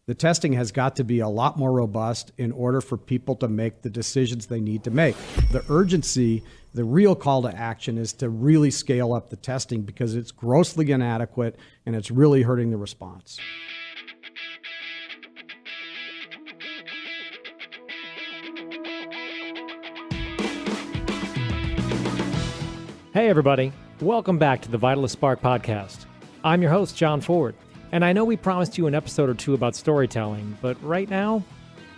The testing has got to be a lot more robust in order for people to make the decisions they need to make. The urgency, the real call to action is to really scale up the testing because it's grossly inadequate and it's really hurting the response. Hey everybody, welcome back to the Vitalyst Spark podcast. I'm your host, John Ford, and I know we promised you an episode or two about storytelling, but right now,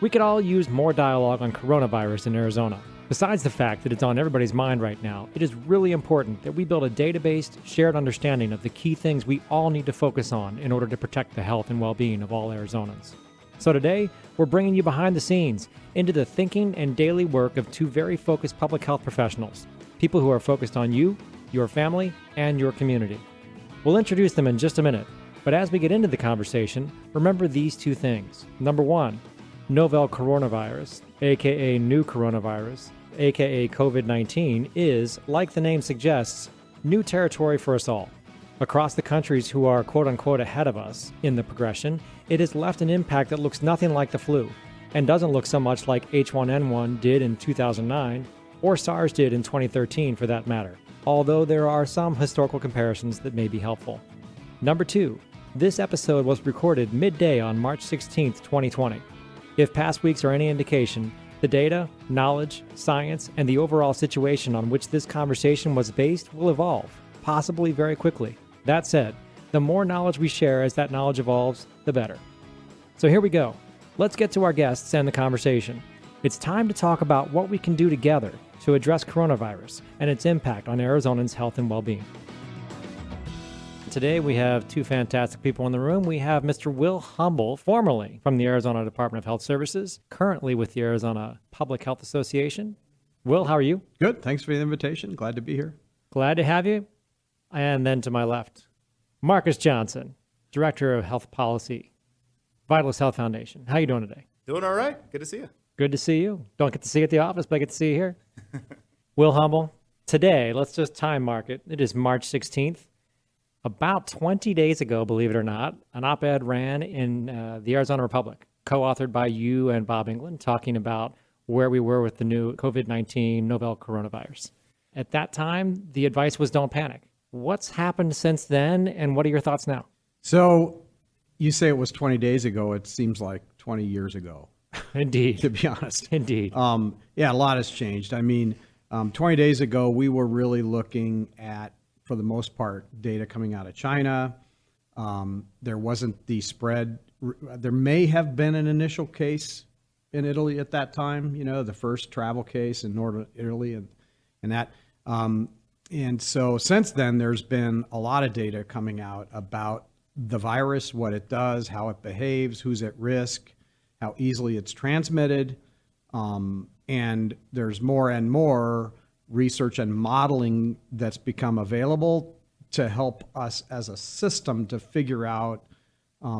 we could all use more dialogue on coronavirus in Arizona. Besides the fact that it's on everybody's mind right now, it is really important that we build a database, shared understanding of the key things we all need to focus on in order to protect the health and well-being of all Arizonans. So today, we're bringing you behind the scenes into the thinking and daily work of two very focused public health professionals, people who are focused on you, your family, and your community. We'll introduce them in just a minute, but as we get into the conversation, remember these two things. Number one, novel coronavirus, aka new coronavirus, aka COVID-19, is, like the name suggests, new territory for us all. Across the countries who are quote-unquote ahead of us in the progression, it has left an impact that looks nothing like the flu, and doesn't look so much like H1N1 did in 2009, or SARS did in 2013 for that matter, although there are some historical comparisons that may be helpful. Number two, this episode was recorded midday on March 16th, 2020. If past weeks are any indication, the data, knowledge, science, and the overall situation on which this conversation was based will evolve, possibly very quickly. That said, the more knowledge we share as that knowledge evolves, the better. So here we go. Let's get to our guests and the conversation. It's time to talk about what we can do together to address coronavirus and its impact on Arizonans' health and well-being. Today we have two fantastic people in the room. We have Mr. Will Humble, formerly from the Arizona Department of Health Services, currently with the Arizona Public Health Association. Will, how are you? Good. Thanks for the invitation. Glad to be here. Glad to have you. And then to my left, Marcus Johnson, Director of Health Policy, Vitalyst Health Foundation. How are you doing today? Doing all right. Good to see you. Good to see you. Don't get to see you at the office, but I get to see you here. Will Humble, today, let's just time mark it. It is March 16th. About 20 days ago, believe it or not, an op-ed ran in the Arizona Republic, co-authored by you and Bob England, talking about where we were with the new COVID-19 novel coronavirus. At that time, the advice was don't panic. What's happened since then, and what are your thoughts now? So you say it was 20 days ago. It seems like 20 years ago. Indeed. To be honest. Indeed. Yeah, a lot has changed. I mean, 20 days ago, we were really looking at, for the most part, data coming out of China. There wasn't the spread. There may have been an initial case in Italy at that time, the first travel case in northern Italy and that. And so since then, there's been a lot of data coming out about the virus, what it does, how it behaves, who's at risk, how easily it's transmitted. And there's more and more research and modeling that's become available to help us as a system to figure out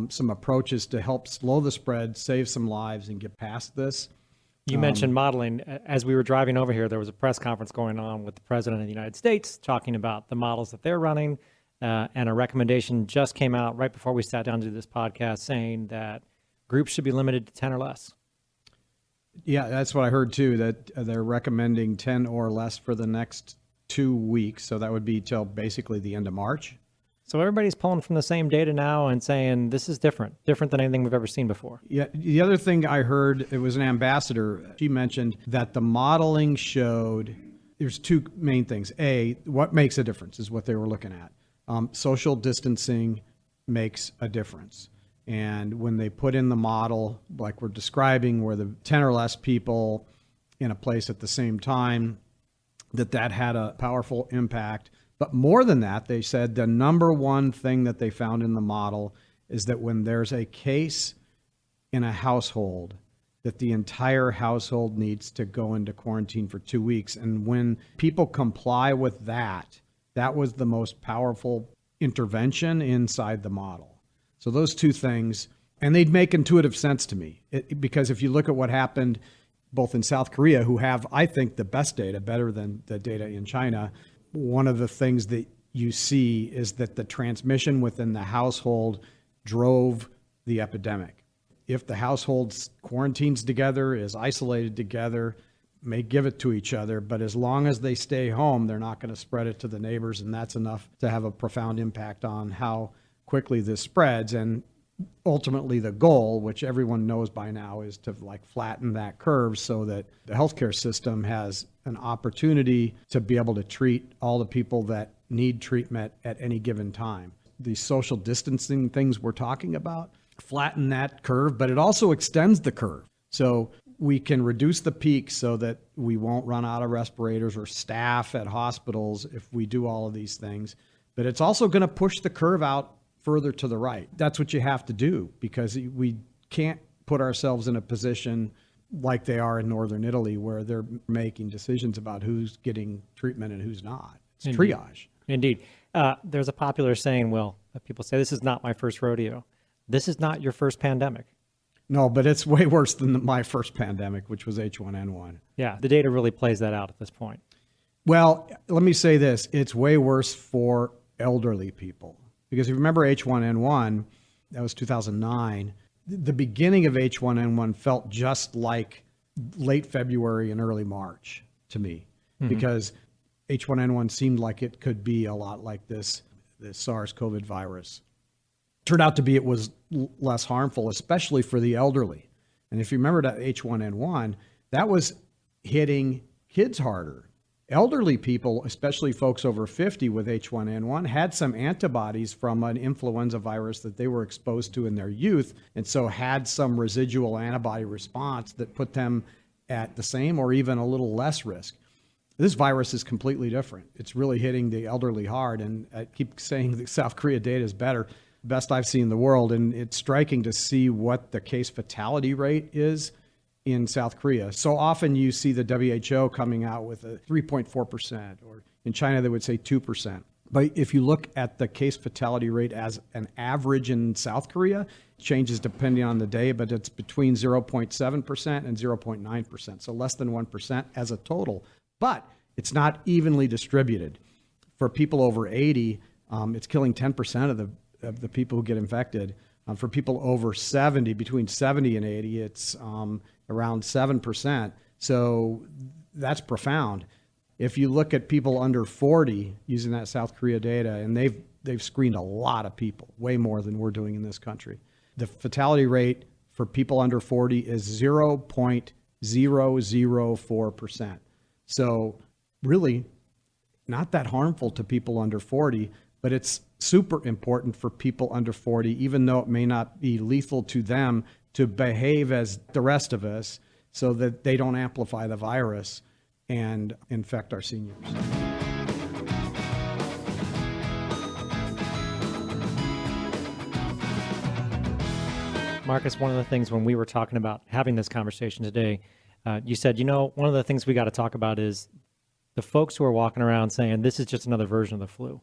some approaches to help slow the spread, save some lives, and get past this. You mentioned modeling. As we were driving over here, there was a press conference going on with the President of the United States talking about the models that they're running. And a recommendation just came out right before we sat down to do this podcast saying that groups should be limited to 10 or less. Yeah, that's what I heard too, that they're recommending 10 or less for the next 2 weeks. So that would be till basically the end of March. So everybody's pulling from the same data now and saying this is different than anything we've ever seen before. Yeah, the other thing I heard, it was an ambassador. She mentioned that the modeling showed there's two main things. A, what makes a difference is what they were looking at. Social distancing makes a difference. And when they put in the model, like we're describing, where the 10 or less people in a place at the same time, that had a powerful impact. But more than that, they said the number one thing that they found in the model is that when there's a case in a household, that the entire household needs to go into quarantine for 2 weeks. And when people comply with that, that was the most powerful intervention inside the model. So those two things, and they'd make intuitive sense to me, because if you look at what happened both in South Korea, who have, I think, the best data, better than the data in China, one of the things that you see is that the transmission within the household drove the epidemic. if the household's quarantines together, is isolated together, may give it to each other, but as long as they stay home, they're not going to spread it to the neighbors, and that's enough to have a profound impact on how quickly this spreads. And ultimately the goal, which everyone knows by now, is to flatten that curve so that the healthcare system has an opportunity to be able to treat all the people that need treatment at any given time. These social distancing things we're talking about flatten that curve, but it also extends the curve. So we can reduce the peak so that we won't run out of respirators or staff at hospitals if we do all of these things. But it's also going to push the curve out further to the right. That's what you have to do, because we can't put ourselves in a position like they are in northern Italy, where they're making decisions about who's getting treatment and who's not. It's Indeed. triage. Indeed. There's a popular saying, well, people say, this is not my first rodeo. This is not your first pandemic. No, but it's way worse than my first pandemic, which was H1N1. Yeah, the data really plays that out at this point. Well, let me say this. It's way worse for elderly people. Because if you remember H1N1, that was 2009, the beginning of H1N1 felt just like late February and early March to me, because H1N1 seemed like it could be a lot like this SARS-CoV virus. Turned out to be it was less harmful, especially for the elderly. And if you remember that H1N1, that was hitting kids harder. Elderly people, especially folks over 50 with H1N1, had some antibodies from an influenza virus that they were exposed to in their youth, and so had some residual antibody response that put them at the same or even a little less risk. This virus is completely different. It's really hitting the elderly hard, and I keep saying the South Korea data is better, best I've seen in the world, and it's striking to see what the case fatality rate is in South Korea. So often you see the WHO coming out with a 3.4%, or in China they would say 2%. But if you look at the case fatality rate as an average in South Korea, it changes depending on the day, but it's between 0.7% and 0.9%, so less than 1% as a total. But it's not evenly distributed. For people over 80, it's killing 10% of the people who get infected. For people over 70, between 70 and 80, it's around 7%. So that's profound. If you look at people under 40 using that South Korea data, and they've screened a lot of people, way more than we're doing in this country. The fatality rate for people under 40 is 0.004%. So really not that harmful to people under 40, but it's super important for people under 40, even though it may not be lethal to them, to behave as the rest of us so that they don't amplify the virus and infect our seniors. Marcus, one of the things when we were talking about having this conversation today, you said, one of the things we got to talk about is the folks who are walking around saying this is just another version of the flu.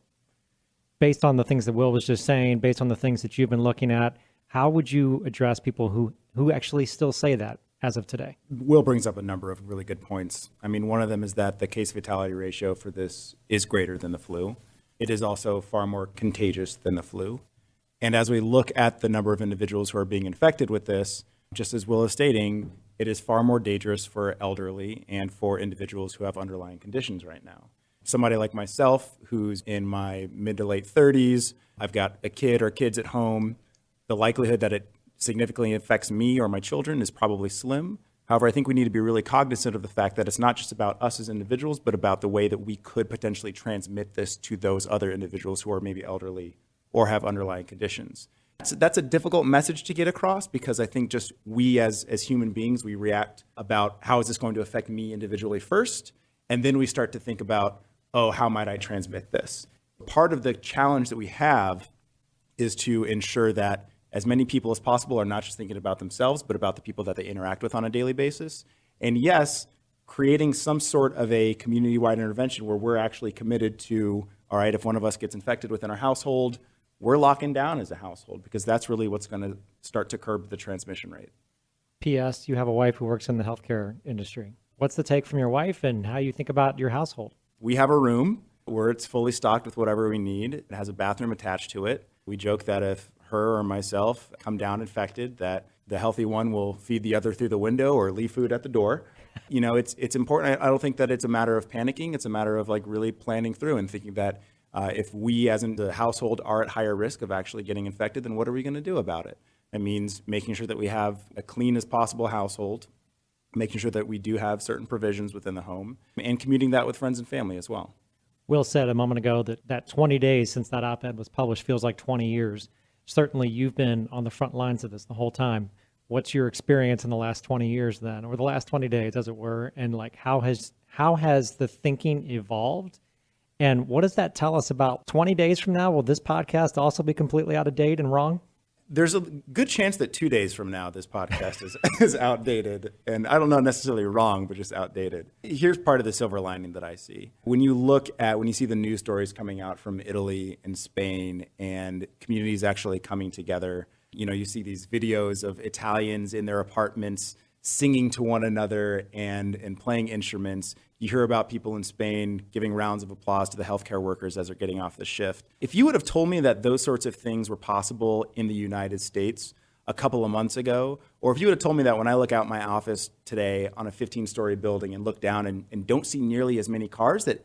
Based on the things that Will was just saying, based on the things that you've been looking at, how would you address people who actually still say that as of today? Will brings up a number of really good points. I mean, one of them is that the case fatality ratio for this is greater than the flu. It is also far more contagious than the flu. And as we look at the number of individuals who are being infected with this, just as Will is stating, it is far more dangerous for elderly and for individuals who have underlying conditions right now. Somebody like myself, who's in my mid to late 30s, I've got a kid or kids at home, the likelihood that it significantly affects me or my children is probably slim. However, I think we need to be really cognizant of the fact that it's not just about us as individuals, but about the way that we could potentially transmit this to those other individuals who are maybe elderly or have underlying conditions. That's a difficult message to get across, because I think just we as human beings, we react about how is this going to affect me individually first, and then we start to think about, oh, how might I transmit this? Part of the challenge that we have is to ensure that as many people as possible are not just thinking about themselves, but about the people that they interact with on a daily basis. And yes, creating some sort of a community-wide intervention where we're actually committed to, all right, if one of us gets infected within our household, we're locking down as a household, because that's really what's going to start to curb the transmission rate. P.S. You have a wife who works in the healthcare industry. What's the take from your wife and how you think about your household? We have a room where it's fully stocked with whatever we need. It has a bathroom attached to it. We joke that if her or myself come down infected, that The healthy one will feed the other through the window or leave food at the door. It's important. I don't think that it's a matter of panicking. It's a matter of like really planning through and thinking that if we as in the household are at higher risk of actually getting infected, then what are we going to do about it? It means making sure that we have a clean as possible household, making sure that we do have certain provisions within the home, and commuting that with friends and family as well. Will said a moment ago that 20 days since that op-ed was published feels like 20 years. Certainly you've been on the front lines of this the whole time. What's your experience in the last 20 years then, or the last 20 days as it were, and like how has the thinking evolved? And what does that tell us about 20 days from now? Will this podcast also be completely out of date and wrong? There's a good chance that 2 days from now, this podcast is outdated. And I don't know necessarily wrong, but just outdated. Here's part of the silver lining that I see. When you see the news stories coming out from Italy and Spain and communities actually coming together, you see these videos of Italians in their apartments singing to one another and playing instruments. You hear about people in Spain giving rounds of applause to the healthcare workers as they're getting off the shift. If you would have told me that those sorts of things were possible in the United States a couple of months ago, or if you would have told me that when I look out my office today on a 15-story building and look down and don't see nearly as many cars, that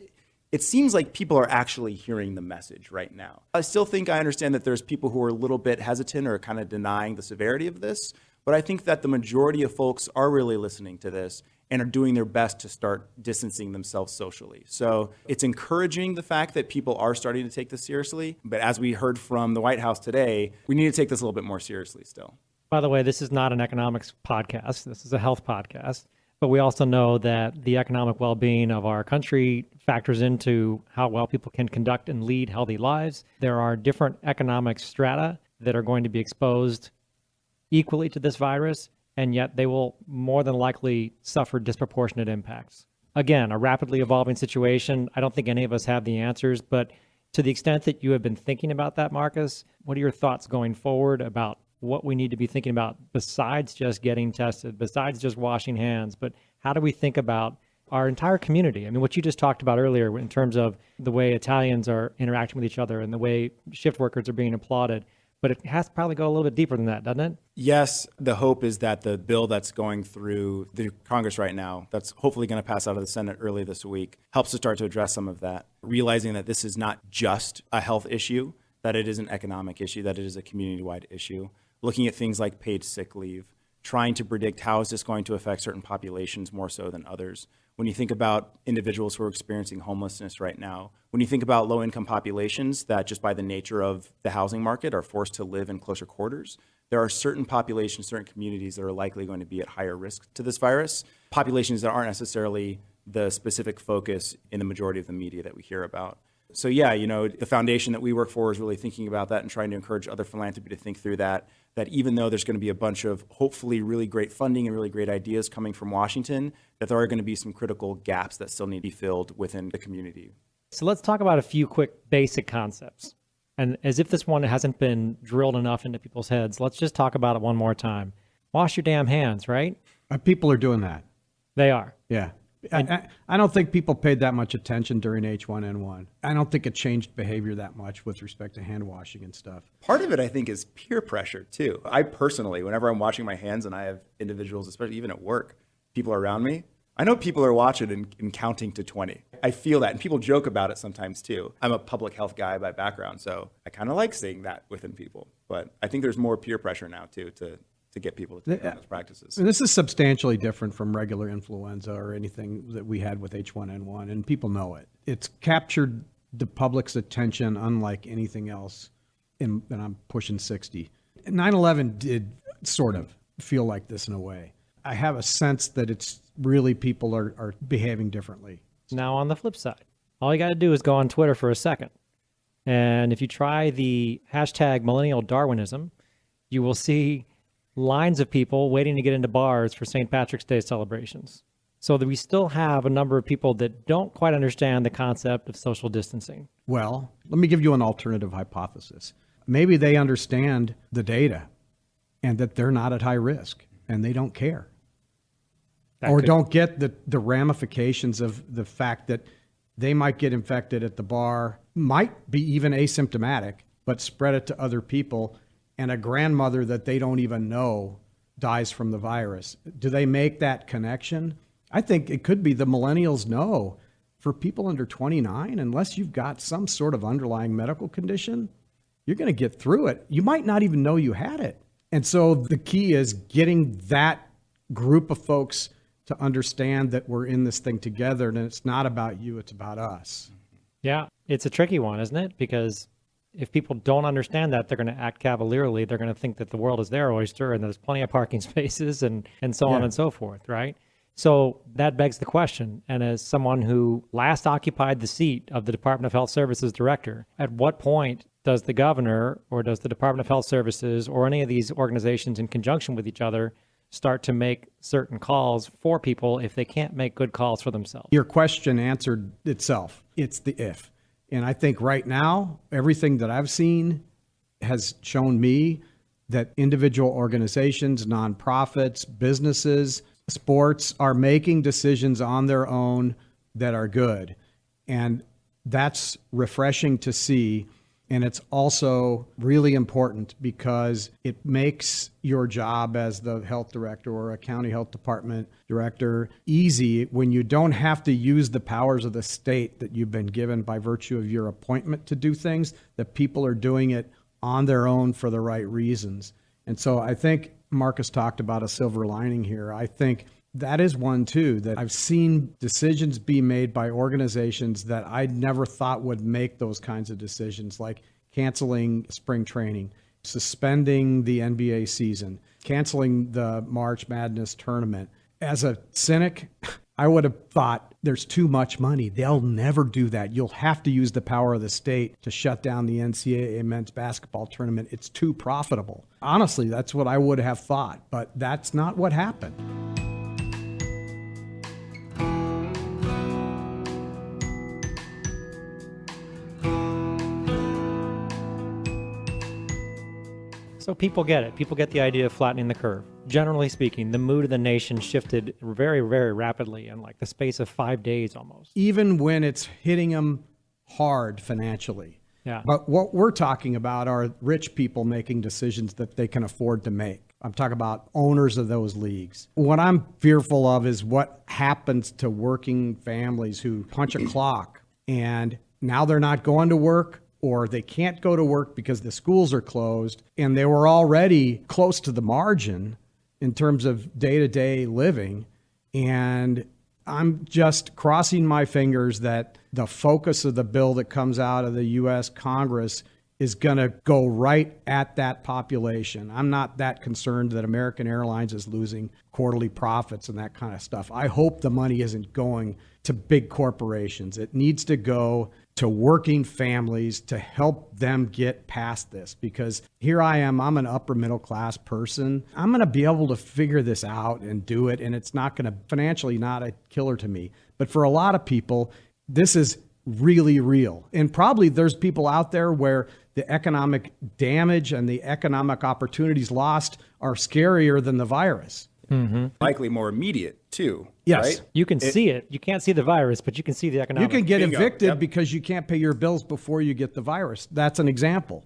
it seems like people are actually hearing the message right now. I still think I understand that there's people who are a little bit hesitant or kind of denying the severity of this, but I think that the majority of folks are really listening to this and are doing their best to start distancing themselves socially. So it's encouraging the fact that people are starting to take this seriously. But as we heard from the White House today, we need to take this a little bit more seriously still. By the way, this is not an economics podcast. This is a health podcast. But we also know that the economic well-being of our country factors into how well people can conduct and lead healthy lives. There are different economic strata that are going to be exposed equally to this virus, and yet they will more than likely suffer disproportionate impacts. Again, a rapidly evolving situation. I don't think any of us have the answers, but to the extent that you have been thinking about that, Marcus, what are your thoughts going forward about what we need to be thinking about besides just getting tested, besides just washing hands, but how do we think about our entire community? I mean, what you just talked about earlier in terms of the way Italians are interacting with each other and the way shift workers are being applauded, but it has to probably go a little bit deeper than that, doesn't it? Yes, the hope is that the bill that's going through the Congress right now, that's hopefully going to pass out of the Senate early this week, helps to start to address some of that, realizing that this is not just a health issue, that it is an economic issue, that it is a community-wide issue, looking at things like paid sick leave, trying to predict how is this going to affect certain populations more so than others. When you think about individuals who are experiencing homelessness right now, when you think about low-income populations that just by the nature of the housing market are forced to live in closer quarters, there are certain populations, certain communities that are likely going to be at higher risk to this virus, populations that aren't necessarily the specific focus in the majority of the media that we hear about. So yeah, the foundation that we work for is really thinking about that and trying to encourage other philanthropy to think through that even though there's going to be a bunch of hopefully really great funding and really great ideas coming from Washington, that there are going to be some critical gaps that still need to be filled within the community. So let's talk about a few quick basic concepts. And as if this one hasn't been drilled enough into people's heads, let's just talk about it one more time. Wash your damn hands, right? People are doing that. They are. Yeah. I don't think people paid that much attention during H1N1. I don't think it changed behavior that much with respect to hand washing and stuff. Part of it, I think, is peer pressure, too. I personally, whenever I'm washing my hands and I have individuals, especially even at work, people around me, I know people are watching and counting to 20. I feel that, and people joke about it sometimes, too. I'm a public health guy by background, so I kind of like seeing that within people. But I think there's more peer pressure now, too, to get people to take on those practices. And this is substantially different from regular influenza or anything that we had with H1N1, and people know it. It's captured the public's attention unlike anything else, and I'm pushing 60. 9/11 did sort of feel like this in a way. I have a sense that it's really people are behaving differently. Now on the flip side, all you got to do is go on Twitter for a second. And if you try the hashtag millennial Darwinism, you will see lines of people waiting to get into bars for St. Patrick's Day celebrations. So that we still have a number of people that don't quite understand the concept of social distancing. Well, let me give you an alternative hypothesis. Maybe they understand the data and that they're not at high risk and they don't care. Don't get the ramifications of the fact that they might get infected at the bar, might be even asymptomatic, but spread it to other people. And a grandmother that they don't even know dies from the virus. Do they make that connection? I think it could be the millennials know. For people under 29, unless you've got some sort of underlying medical condition, you're going to get through it. You might not even know you had it. And so the key is getting that group of folks to understand that we're in this thing together, and it's not about you, it's about us. Yeah, it's a tricky one, isn't it? Because if people don't understand that, they're going to act cavalierly. They're going to think that the world is their oyster and there's plenty of parking spaces and so on and so forth, right? So that begs the question, and as someone who last occupied the seat of the Department of Health Services director, at what point does the governor or does the Department of Health Services or any of these organizations in conjunction with each other start to make certain calls for people if they can't make good calls for themselves? Your question answered itself. It's the if. And I think right now, everything that I've seen has shown me that individual organizations, nonprofits, businesses, sports are making decisions on their own that are good. And that's refreshing to see. And it's also really important because it makes your job as the health director or a county health department director easy when you don't have to use the powers of the state that you've been given by virtue of your appointment to do things, that people are doing it on their own for the right reasons. And so I think Marcus talked about a silver lining here. I think that is one too, that I've seen decisions be made by organizations that I never thought would make those kinds of decisions, like canceling spring training, suspending the NBA season, canceling the March Madness tournament. As a cynic, I would have thought there's too much money. They'll never do that. You'll have to use the power of the state to shut down the NCAA men's basketball tournament. It's too profitable. Honestly, that's what I would have thought, but that's not what happened. So people get it. People get the idea of flattening the curve. Generally speaking, the mood of the nation shifted very, very rapidly in like the space of 5 days almost. Even when it's hitting them hard financially. Yeah. But what we're talking about are rich people making decisions that they can afford to make. I'm talking about owners of those leagues. What I'm fearful of is what happens to working families who punch a clock and now they're not going to work, or they can't go to work because the schools are closed and they were already close to the margin in terms of day-to-day living. And I'm just crossing my fingers that the focus of the bill that comes out of the U.S. Congress is going to go right at that population. I'm not that concerned that American Airlines is losing quarterly profits and that kind of stuff. I hope the money isn't going to big corporations. It needs to go to working families to help them get past this, because here I am, I'm an upper middle class person. I'm going to be able to figure this out and do it, and it's not going to financially not a killer to me. But for a lot of people, this is really real. And probably there's people out there where the economic damage and the economic opportunities lost are scarier than the virus. Mm-hmm. Likely more immediate too. Yes. Right? You can see it. You can't see the virus, but you can see the economic. You can get Bingo. evicted Yep. because you can't pay your bills before you get the virus. That's an example.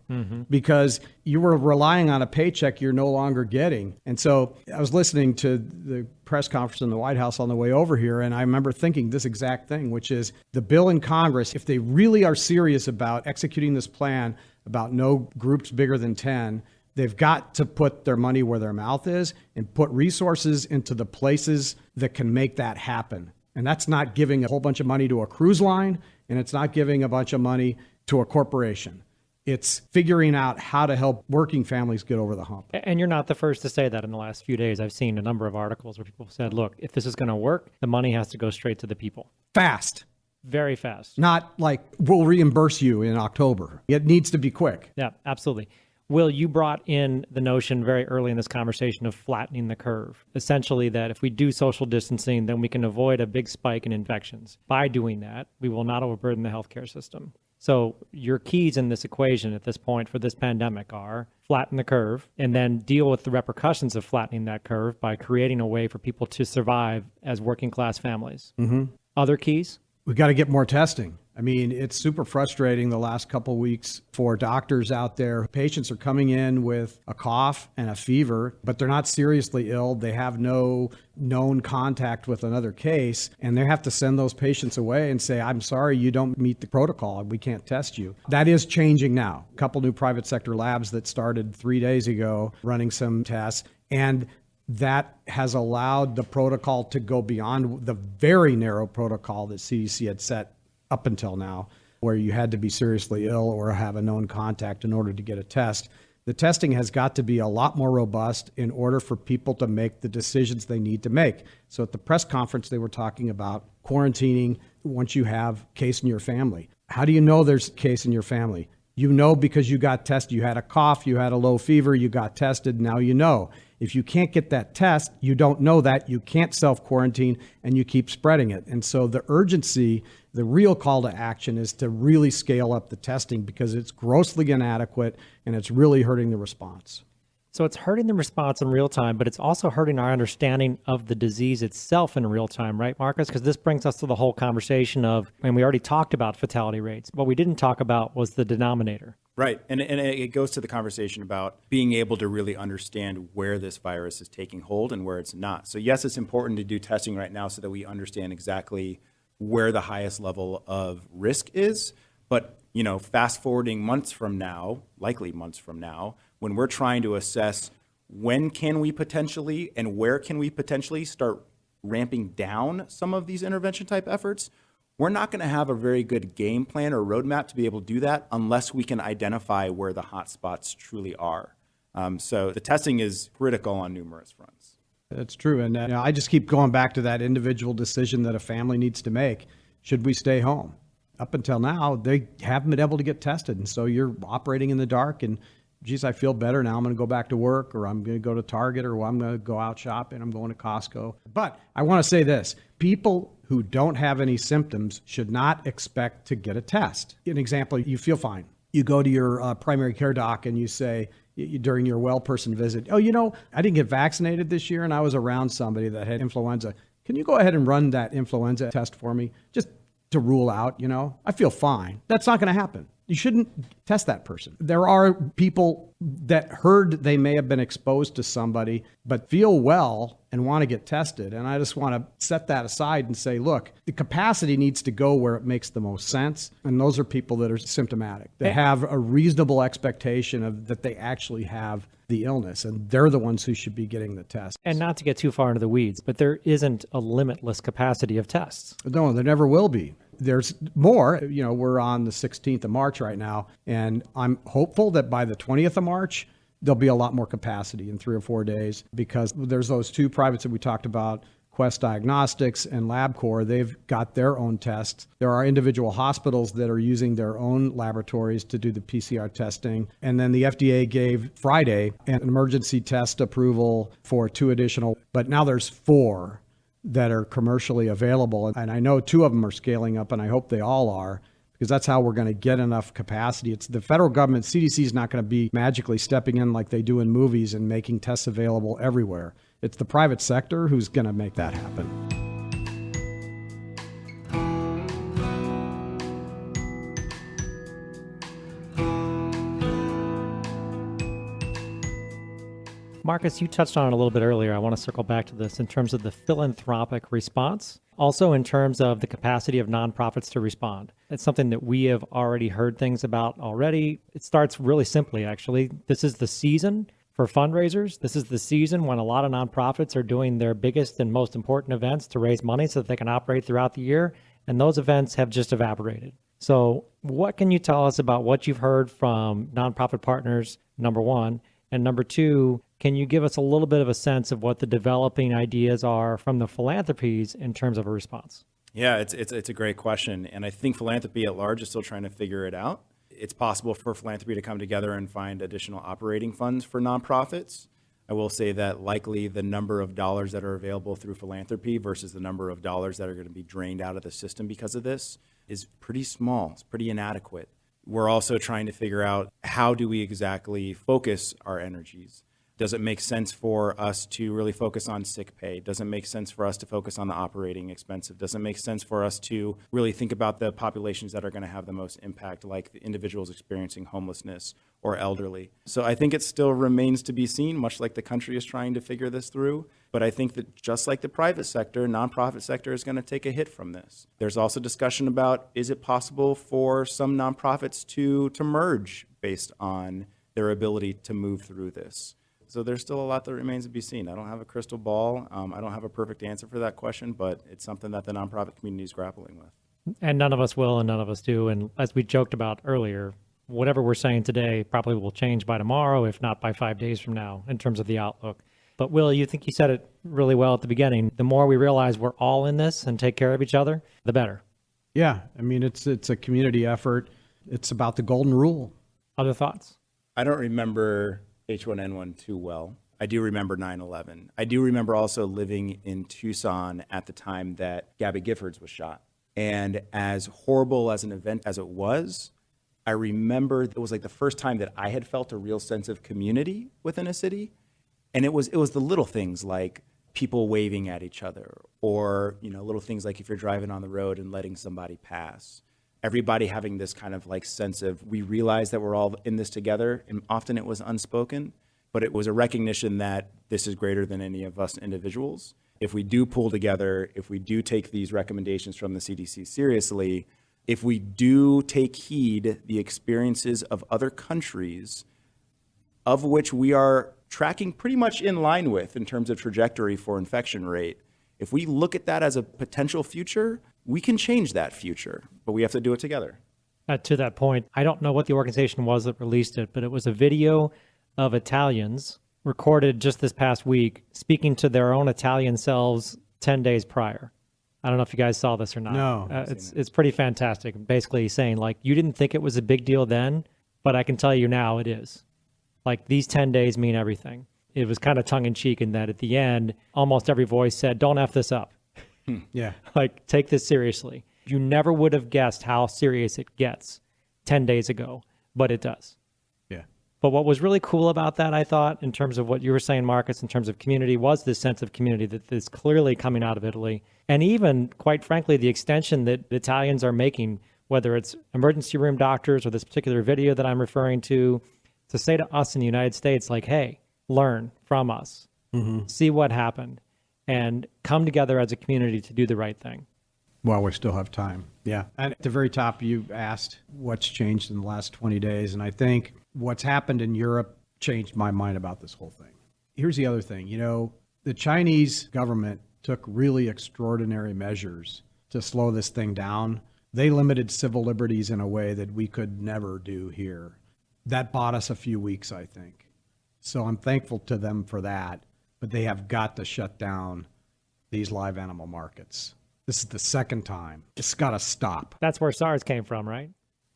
Because you were relying on a paycheck you're no longer getting. And so I was listening to the press conference in the White House on the way over here, and I remember thinking this exact thing, which is the bill in Congress, if they really are serious about executing this plan about no groups bigger than 10, they've got to put their money where their mouth is and put resources into the places that can make that happen. And that's not giving a whole bunch of money to a cruise line, and it's not giving a bunch of money to a corporation. It's figuring out how to help working families get over the hump. And you're not the first to say that in the last few days. I've seen a number of articles where people said, look, if this is going to work, the money has to go straight to the people. Fast. Very fast. Not like we'll reimburse you in October. It needs to be quick. Yeah, absolutely. Will, you brought in the notion very early in this conversation of flattening the curve. Essentially that if we do social distancing, then we can avoid a big spike in infections. By doing that, we will not overburden the healthcare system. So your keys in this equation at this point for this pandemic are flatten the curve and then deal with the repercussions of flattening that curve by creating a way for people to survive as working class families. Other keys? We got to get more testing. I mean, it's super frustrating the last couple weeks for doctors out there. Patients are coming in with a cough and a fever, but they're not seriously ill. They have no known contact with another case, and they have to send those patients away and say, I'm sorry, you don't meet the protocol. We can't test you. That is changing now. A couple new private sector labs that started 3 days ago running some tests, and that has allowed the protocol to go beyond the very narrow protocol that CDC had set up until now, where you had to be seriously ill or have a known contact in order to get a test. The testing has got to be a lot more robust in order for people to make the decisions they need to make. So at the press conference, they were talking about quarantining once you have a case in your family. How do you know there's a case in your family? You know because you got tested. You had a cough, you had a low fever, you got tested, now you know. If you can't get that test, you don't know that, you can't self-quarantine, and you keep spreading it. And so the urgency, the real call to action is to really scale up the testing because it's grossly inadequate and it's really hurting the response. So it's hurting the response in real time, but it's also hurting our understanding of the disease itself in real time, right, Marcus? Because this brings us to the whole conversation of, and we already talked about fatality rates. What we didn't talk about was the denominator. Right. And it goes to the conversation about being able to really understand where this virus is taking hold and where it's not. So yes, it's important to do testing right now so that we understand exactly where the highest level of risk is. But, fast forwarding months from now, likely months from now, when we're trying to assess when can we potentially and where can we potentially start ramping down some of these intervention type efforts, we're not going to have a very good game plan or roadmap to be able to do that unless we can identify where the hot spots truly are. So the testing is critical on numerous fronts. That's true. And I just keep going back to that individual decision that a family needs to make. Should we stay home? Up until now, they haven't been able to get tested. And so you're operating in the dark and, geez, I feel better now. I'm going to go back to work, or I'm going to go to Target, or I'm going to go out shopping. I'm going to Costco. But I want to say this. People who don't have any symptoms should not expect to get a test. An example, you feel fine. You go to your primary care doc and you say, during your well person visit, I didn't get vaccinated this year and I was around somebody that had influenza. Can you go ahead and run that influenza test for me? Just to rule out, I feel fine. That's not going to happen. You shouldn't test that person. There are people that heard they may have been exposed to somebody, but feel well and want to get tested. And I just want to set that aside and say, look, the capacity needs to go where it makes the most sense. And those are people that are symptomatic, that have a reasonable expectation of that they actually have the illness. And they're the ones who should be getting the test. And not to get too far into the weeds, but there isn't a limitless capacity of tests. No, there never will be. There's more. We're on the 16th of March right now, and I'm hopeful that by the 20th of March, there'll be a lot more capacity in 3 or 4 days, because there's those two privates that we talked about, Quest Diagnostics and LabCorp. They've got their own tests. There are individual hospitals that are using their own laboratories to do the PCR testing. And then the FDA gave Friday an emergency test approval for 2 additional, but now there's 4 that are commercially available. And I know 2 of them are scaling up, and I hope they all are, because that's how we're going to get enough capacity. It's the federal government, CDC is not going to be magically stepping in like they do in movies and making tests available everywhere. It's the private sector who's going to make that happen. Marcus, you touched on it a little bit earlier. I want to circle back to this in terms of the philanthropic response, also in terms of the capacity of nonprofits to respond. It's something that we have already heard things about already. It starts really simply, actually. This is the season for fundraisers. This is the season when a lot of nonprofits are doing their biggest and most important events to raise money so that they can operate throughout the year, and those events have just evaporated. So what can you tell us about what you've heard from nonprofit partners, number one? And number two, can you give us a little bit of a sense of what the developing ideas are from the philanthropies in terms of a response? Yeah, it's a great question. And I think philanthropy at large is still trying to figure it out. It's possible for philanthropy to come together and find additional operating funds for nonprofits. I will say that likely the number of dollars that are available through philanthropy versus the number of dollars that are going to be drained out of the system because of this is pretty small. It's pretty inadequate. We're also trying to figure out how do we exactly focus our energies. Does it make sense for us to really focus on sick pay? Does it make sense for us to focus on the operating expenses? Does it make sense for us to really think about the populations that are going to have the most impact, like the individuals experiencing homelessness or elderly? So I think it still remains to be seen, much like the country is trying to figure this through. But I think that just like the private sector, nonprofit sector is going to take a hit from this. There's also discussion about, is it possible for some nonprofits to merge based on their ability to move through this? So there's still a lot that remains to be seen. I don't have a crystal ball. I don't have a perfect answer for that question, but it's something that the nonprofit community is grappling with. And none of us will, and none of us do. And as we joked about earlier, whatever we're saying today probably will change by tomorrow, if not by 5 days from now, in terms of the outlook. But Will, you think you said it really well at the beginning. The more we realize we're all in this and take care of each other, the better. Yeah, I mean, it's a community effort. It's about the golden rule. Other thoughts? I don't remember H1N1 too well. I do remember 9/11. I do remember also living in Tucson at the time that Gabby Giffords was shot. And as horrible as an event as it was, I remember it was like the first time that I had felt a real sense of community within a city. And it was the little things like people waving at each other, or, little things like if you're driving on the road and letting somebody pass. Everybody having this kind of like sense of, we realize that we're all in this together, and often it was unspoken, but it was a recognition that this is greater than any of us individuals. If we do pull together, if we do take these recommendations from the CDC seriously, if we do take heed the experiences of other countries, of which we are tracking pretty much in line with in terms of trajectory for infection rate, if we look at that as a potential future, we can change that future, but we have to do it together. To that point, I don't know what the organization was that released it, but it was a video of Italians recorded just this past week speaking to their own Italian selves 10 days prior. I don't know if you guys saw this or not. No. It's pretty fantastic. Basically saying, like, you didn't think it was a big deal then, but I can tell you now it is. Like, these 10 days mean everything. It was kind of tongue-in-cheek in that at the end, almost every voice said, don't F this up. Yeah. Like, take this seriously. You never would have guessed how serious it gets 10 days ago, but it does. Yeah. But what was really cool about that, I thought, in terms of what you were saying, Marcus, in terms of community, was this sense of community that is clearly coming out of Italy. And even, quite frankly, the extension that Italians are making, whether it's emergency room doctors or this particular video that I'm referring to say to us in the United States, like, hey, learn from us, see what happened, and come together as a community to do the right thing. Well, we still have time. Yeah. And at the very top, you asked what's changed in the last 20 days. And I think what's happened in Europe changed my mind about this whole thing. Here's the other thing. The Chinese government took really extraordinary measures to slow this thing down. They limited civil liberties in a way that we could never do here. That bought us a few weeks, I think. So I'm thankful to them for that. But they have got to shut down these live animal markets. This is the second time. It's got to stop. That's where SARS came from, right?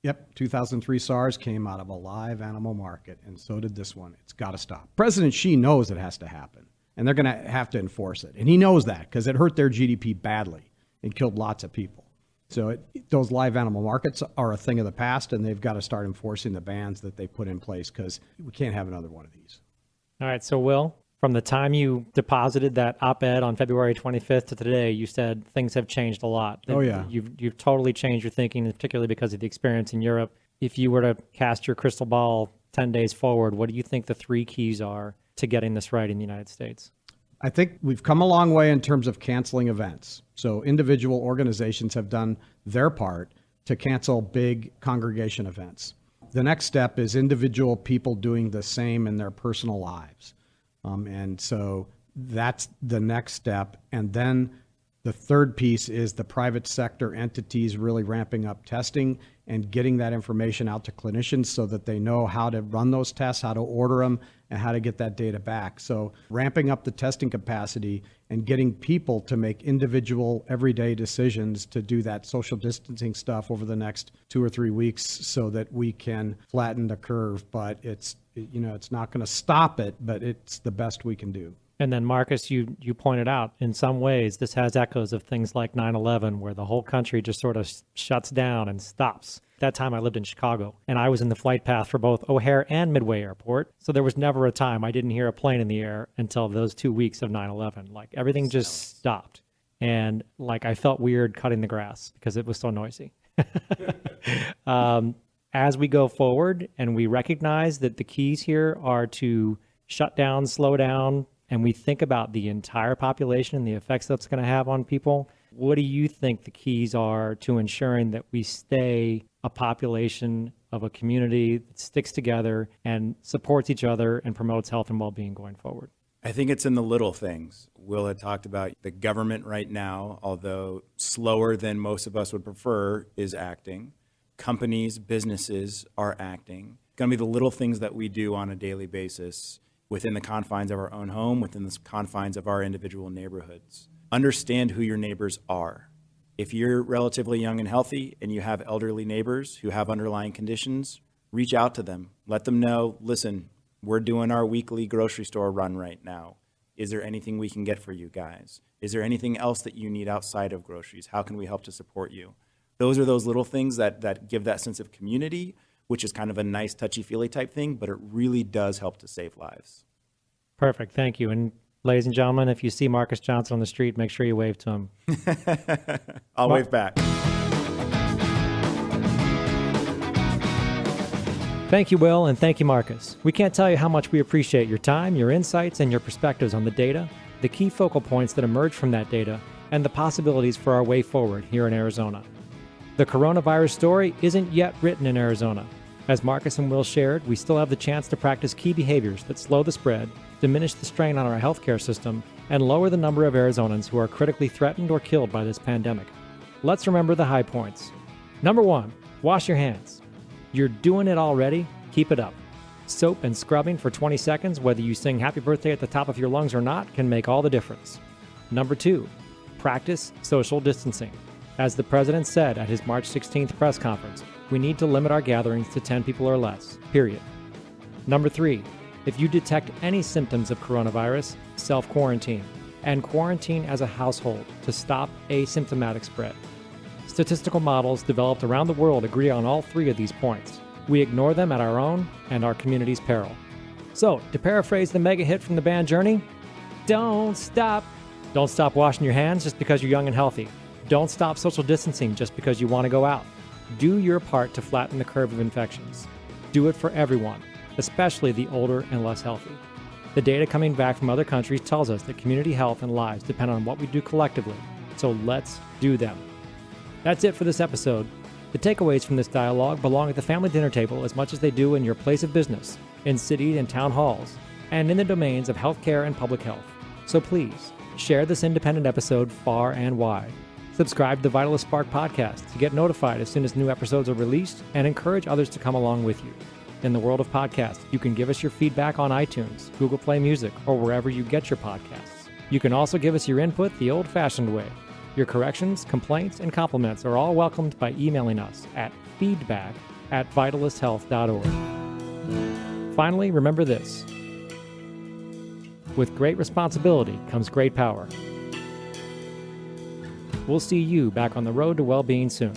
Yep, 2003 SARS came out of a live animal market, and so did this one. It's got to stop. President Xi knows it has to happen, and they're going to have to enforce it. And he knows that because it hurt their GDP badly and killed lots of people. So those live animal markets are a thing of the past, and they've got to start enforcing the bans that they put in place because we can't have another one of these. All right, so Will, from the time you deposited that op-ed on February 25th to today, you said things have changed a lot. Oh, yeah. You've totally changed your thinking, particularly because of the experience in Europe. If you were to cast your crystal ball 10 days forward, what do you think the 3 keys are to getting this right in the United States? I think we've come a long way in terms of canceling events. So individual organizations have done their part to cancel big congregation events. The next step is individual people doing the same in their personal lives. And so that's the next step. And then the third piece is the private sector entities really ramping up testing and getting that information out to clinicians so that they know how to run those tests, how to order them, and how to get that data back. So ramping up the testing capacity and getting people to make individual everyday decisions to do that social distancing stuff over the next 2 or 3 weeks so that we can flatten the curve. But it's not going to stop it, but it's the best we can do. And then, Marcus, you pointed out, in some ways, this has echoes of things like 9/11, where the whole country just sort of shuts down and stops. At that time, I lived in Chicago, and I was in the flight path for both O'Hare and Midway Airport. So there was never a time I didn't hear a plane in the air until those 2 weeks of 9/11. Like, everything just stopped. And, like, I felt weird cutting the grass because it was so noisy. As we go forward and we recognize that the keys here are to shut down, slow down, and we think about the entire population and the effects that's going to have on people, what do you think the keys are to ensuring that we stay a population of a community that sticks together and supports each other and promotes health and well-being going forward? I think it's in the little things. Will had talked about the government right now, although slower than most of us would prefer, is acting. Companies, businesses are acting. It's going to be the little things that we do on a daily basis within the confines of our own home, within the confines of our individual neighborhoods. Understand who your neighbors are. If you're relatively young and healthy and you have elderly neighbors who have underlying conditions, reach out to them. Let them know, listen, we're doing our weekly grocery store run right now. Is there anything we can get for you guys? Is there anything else that you need outside of groceries? How can we help to support you? Those are those little things that give that sense of community, which is kind of a nice touchy-feely type thing, but it really does help to save lives. Perfect. Thank you. And ladies and gentlemen, if you see Marcus Johnson on the street, make sure you wave to him. I'll wave back. Thank you, Will, and thank you, Marcus. We can't tell you how much we appreciate your time, your insights, and your perspectives on the data, the key focal points that emerge from that data, and the possibilities for our way forward here in Arizona. The coronavirus story isn't yet written in Arizona. As Marcus and Will shared, we still have the chance to practice key behaviors that slow the spread, diminish the strain on our healthcare system, and lower the number of Arizonans who are critically threatened or killed by this pandemic. Let's remember the high points. Number 1, wash your hands. You're doing it already, keep it up. Soap and scrubbing for 20 seconds, whether you sing happy birthday at the top of your lungs or not, can make all the difference. Number 2, practice social distancing. As the president said at his March 16th press conference, we need to limit our gatherings to 10 people or less, period. Number 3, if you detect any symptoms of coronavirus, self-quarantine, and quarantine as a household to stop asymptomatic spread. Statistical models developed around the world agree on all 3 of these points. We ignore them at our own and our community's peril. So, to paraphrase the mega hit from the band Journey, don't stop. Don't stop washing your hands just because you're young and healthy. Don't stop social distancing just because you want to go out. Do your part to flatten the curve of infections. Do it for everyone, especially the older and less healthy. The data coming back from other countries tells us that community health and lives depend on what we do collectively, so let's do them. That's it for this episode. The takeaways from this dialogue belong at the family dinner table as much as they do in your place of business, in city and town halls, and in the domains of healthcare and public health. So please, share this independent episode far and wide. Subscribe to the Vitalyst Spark podcast to get notified as soon as new episodes are released and encourage others to come along with you. In the world of podcasts, you can give us your feedback on iTunes, Google Play Music, or wherever you get your podcasts. You can also give us your input the old-fashioned way. Your corrections, complaints, and compliments are all welcomed by emailing us at feedback@vitalysthealth.org. Finally, remember this. With great responsibility comes great power. We'll see you back on the road to well-being soon.